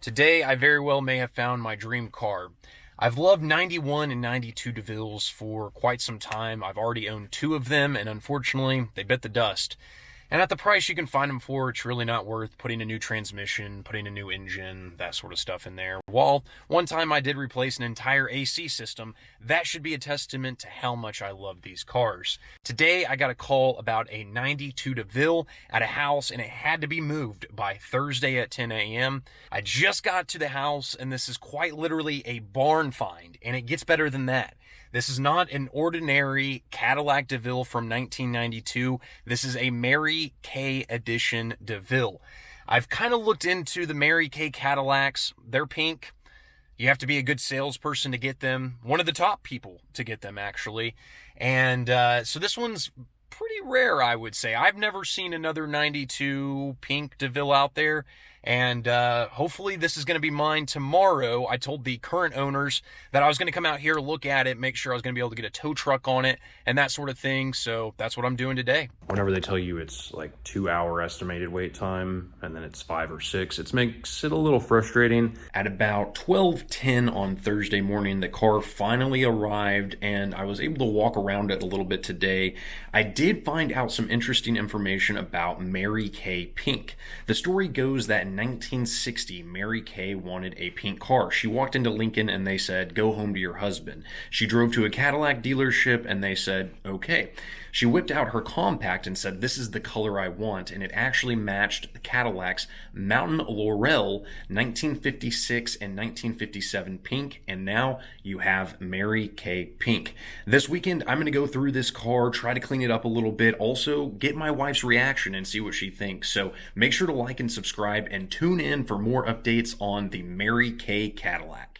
Today, I very well may have found my dream car. I've loved 91 and 92 DeVilles for quite some time. I've already owned two of them, and unfortunately, they bit the dust. And at the price you can find them for, it's really not worth putting a new transmission, putting a new engine, that sort of stuff in there. While one time I did replace an entire AC system, that should be a testament to how much I love these cars. Today, I got a call about a 92 DeVille at a house, and it had to be moved by Thursday at 10 a.m. I just got to the house, and this is quite literally a barn find, and it gets better than that. This is not an ordinary Cadillac Deville from 1992. This is a Mary Kay edition Deville. I've kind of looked into the Mary Kay Cadillacs. They're pink. You have to be a good salesperson to get them. One of the top people to get them, actually. And so this one's pretty rare, I would say. I've never seen another 92 pink Deville out there. And hopefully this is going to be mine tomorrow. I told the current owners that I was going to come out here, look at it, make sure I was going to be able to get a tow truck on it and that sort of thing. So that's what I'm doing today. Whenever they tell you it's like 2 hour estimated wait time and then it's 5 or 6, it makes it a little frustrating. At about 12:10 on Thursday morning, the car finally arrived and I was able to walk around it a little bit today. I did find out some interesting information about Mary Kay Pink. The story goes that in 1960, Mary Kay wanted a pink car. She walked into Lincoln and they said, "Go home to your husband." She drove to a Cadillac dealership and they said, "Okay." She whipped out her compact and said, "This is the color I want," and it actually matched the Cadillac's Mountain Laurel 1956 and 1957 pink, and now you have Mary Kay Pink. This weekend, I'm going to go through this car, try to clean it up a little bit, also get my wife's reaction and see what she thinks. So make sure to like and subscribe and tune in for more updates on the Mary Kay Cadillac.